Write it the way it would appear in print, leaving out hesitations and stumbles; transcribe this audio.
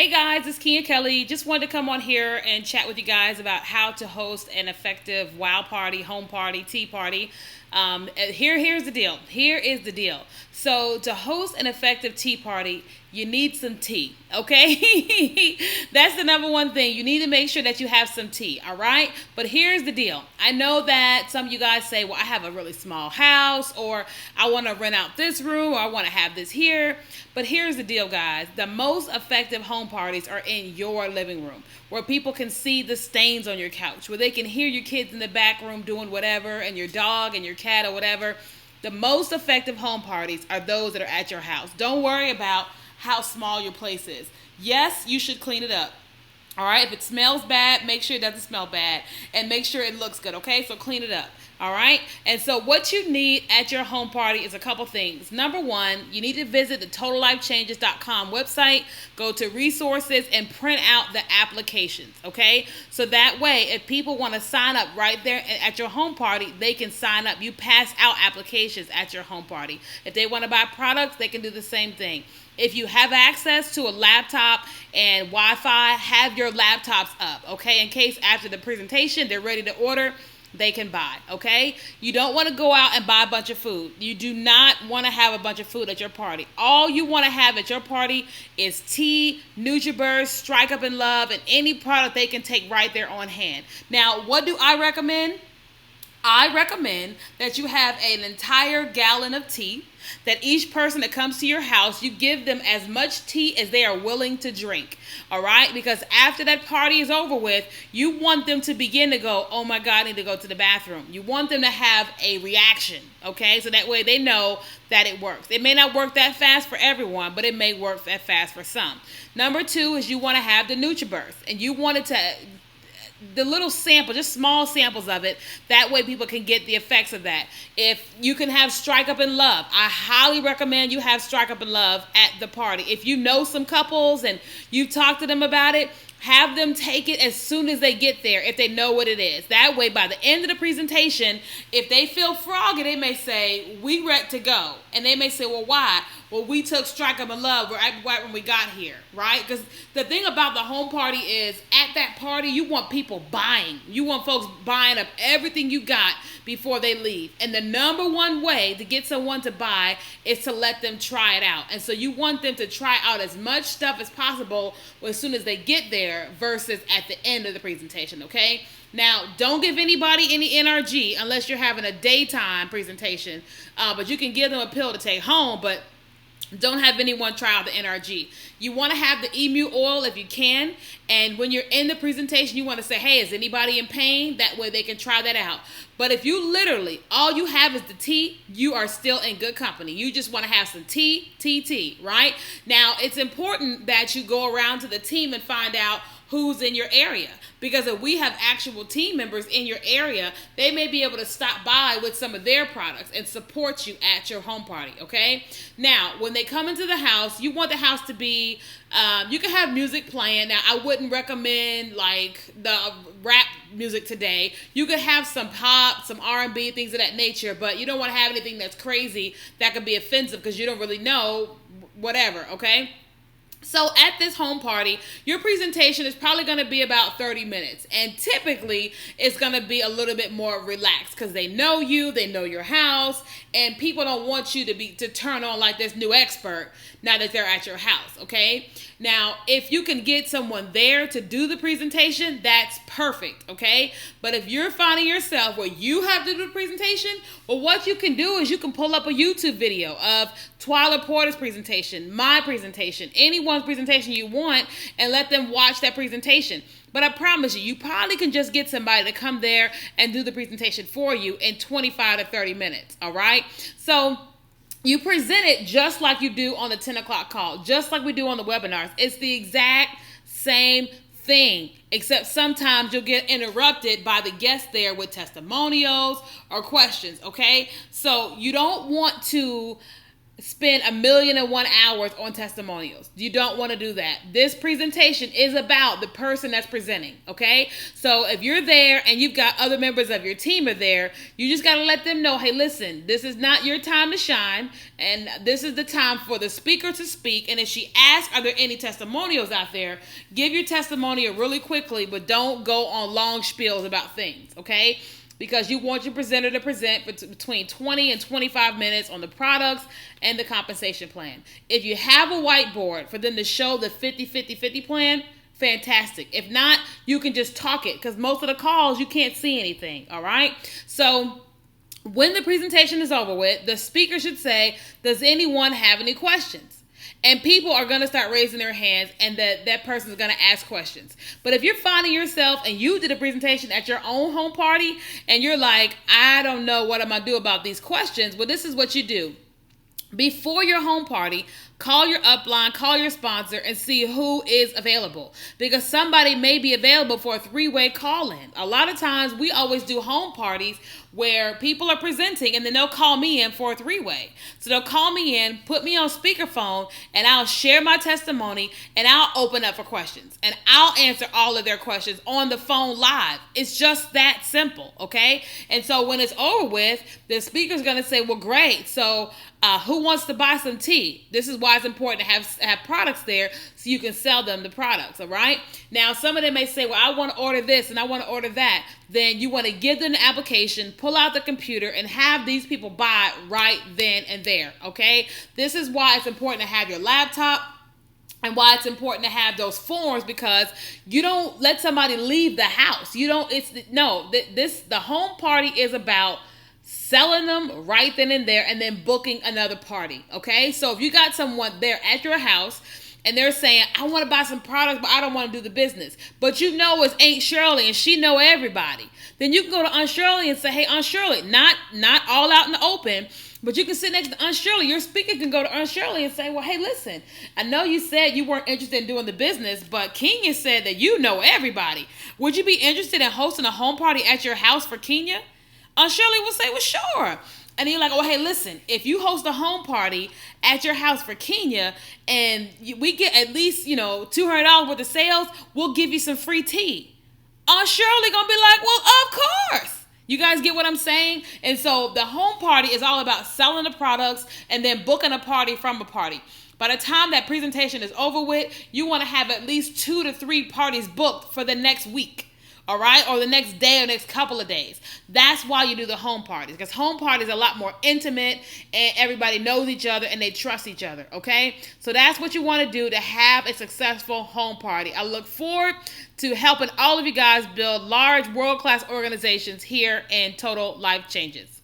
Hey guys, it's Keenya Kelly. Just wanted to come on here and chat with you guys about how to host an effective wow party, home party, tea party. Here's the deal. Here is the deal. So to host an effective tea party, you need some tea, okay? That's the number one thing. You need to make sure that you have some tea, all right? But here's the deal. I know that some of you guys say, well, I have a really small house, or I want to rent out this room, or I want to have this here. But here's the deal, guys. The most effective home parties are in your living room, where people can see the stains on your couch, where they can hear your kids in the back room doing whatever, and your dog and your cat or whatever. The most effective home parties are those that are at your house. Don't worry about how small your place is. Yes, you should clean it up. All right, if it smells bad, make sure it doesn't smell bad, and make sure it looks good, okay? So clean it up, all right? And so what you need at your home party is a couple things. Number one, you need to visit the totallifechanges.com website, go to resources, and print out the applications, okay? So that way, if people want to sign up right there at your home party, they can sign up. You pass out applications at your home party. If they want to buy products, they can do the same thing. If you have access to a laptop and Wi-Fi, have your laptops up, okay? In case after the presentation, they're ready to order, they can buy, okay? You don't want to go out and buy a bunch of food. You do not want to have a bunch of food at your party. All you want to have at your party is tea, NutriBurst, Strike Up in Love, and any product they can take right there on hand. Now, what do I recommend? I recommend that you have an entire gallon of tea, that each person that comes to your house, you give them as much tea as they are willing to drink, all right? Because after that party is over with, you want them to begin to go, oh my God, I need to go to the bathroom. You want them to have a reaction, okay? So that way they know that it works. It may not work that fast for everyone, but it may work that fast for some. Number two is you want to have the NutriBurst, and you want it to the little sample, just small samples of it. That way people can get the effects of that. If you can have Strike Up in Love, I highly recommend you have Strike Up in Love at the party. If you know some couples and you talk to them about it, have them take it as soon as they get there if they know what it is. That way, by the end of the presentation, if they feel froggy, they may say, we ready to go. And they may say, well, why? Well, we took Strike Up in Love right when we got here, right? Because the thing about the home party is, at that party, you want people buying. You want folks buying up everything you got before they leave. And the number one way to get someone to buy is to let them try it out. And so you want them to try out as much stuff as possible as soon as they get there versus at the end of the presentation, okay? Now, don't give anybody any NRG unless you're having a daytime presentation, but you can give them a pill to take home, but don't have anyone try out the NRG. You want to have the emu oil if you can. And when you're in the presentation, you want to say, hey, is anybody in pain? That way they can try that out. But if you literally, all you have is the tea, you are still in good company. You just want to have some tea, right? Now, it's important that you go around to the team and find out who's in your area. Because if we have actual team members in your area, they may be able to stop by with some of their products and support you at your home party, okay? Now, when they come into the house, you want the house to be, you can have music playing. Now, I wouldn't recommend like the rap music today. You could have some pop, some R&B, things of that nature, but you don't want to have anything that's crazy that could be offensive because you don't really know whatever, okay? So at this home party, your presentation is probably going to be about 30 minutes. And typically, it's going to be a little bit more relaxed because they know you, they know your house, and people don't want you to turn on like this new expert now that they're at your house, okay? Now, if you can get someone there to do the presentation, that's perfect, okay? But if you're finding yourself where you have to do the presentation, well, what you can do is you can pull up a YouTube video of Twyla Porter's presentation, my presentation, anyone's presentation you want, and let them watch that presentation. But I promise you, you probably can just get somebody to come there and do the presentation for you in 25 to 30 minutes, all right? So you present it just like you do on the 10 o'clock call, just like we do on the webinars. It's the exact same thing, except sometimes you'll get interrupted by the guest there with testimonials or questions, okay? So you don't want to spend 1,000,001 hours on testimonials. You don't want to do that. This presentation is about the person that's presenting, okay? So if you're there and you've got other members of your team are there, you just got to let them know, hey, listen, this is not your time to shine, and this is the time for the speaker to speak. And if she asks, are there any testimonials out there, give your testimonial really quickly, but don't go on long spiels about things, okay? Because you want your presenter to present between 20 and 25 minutes on the products and the compensation plan. If you have a whiteboard for them to show the 50-50-50 plan, fantastic. If not, you can just talk it, because most of the calls you can't see anything, all right? So when the presentation is over with, the speaker should say, does anyone have any questions? And people are going to start raising their hands, and that person is going to ask questions. But if you're finding yourself and you did a presentation at your own home party and you're like, I don't know what I'm going to do about these questions, well, this is what you do. Before your home party, call your upline, call your sponsor, and see who is available. Because somebody may be available for a 3-way call-in. A lot of times, we always do home parties where people are presenting, and then they'll call me in for a 3-way. So they'll call me in, put me on speakerphone, and I'll share my testimony, and I'll open up for questions. And I'll answer all of their questions on the phone live. It's just that simple, okay? And so when it's over with, the speaker's going to say, well, great. So who wants to buy some tea? This is why it's important to have products there so you can sell them the products, all right? Now, some of them may say, well, I want to order this and I want to order that. Then you want to give them the application, pull out the computer, and have these people buy right then and there, okay? This is why it's important to have your laptop and why it's important to have those forms, because you don't let somebody leave the house. The home party is about selling them right then and there, and then booking another party, okay? So if you got someone there at your house and they're saying, I want to buy some products, but I don't want to do the business, but you know it's Aunt Shirley and she know everybody, then you can go to Aunt Shirley and say, hey, Aunt Shirley, not all out in the open, but you can sit next to Aunt Shirley. Your speaker can go to Aunt Shirley and say, well, hey, listen, I know you said you weren't interested in doing the business, but Keenya said that you know everybody. Would you be interested in hosting a home party at your house for Keenya? Aunt Shirley will say, well, sure. And you're like, oh, hey, listen, if you host a home party at your house for Keenya and we get at least, $200 worth of sales, we'll give you some free tea. Aunt Shirley going to be like, well, of course. You guys get what I'm saying? And so the home party is all about selling the products and then booking a party from a party. By the time that presentation is over with, you want to have at least 2 to 3 parties booked for the next week. All right, or the next day or next couple of days. That's why you do the home parties, because home parties are a lot more intimate and everybody knows each other and they trust each other, okay? So that's what you want to do to have a successful home party. I look forward to helping all of you guys build large world-class organizations here in Total Life Changes.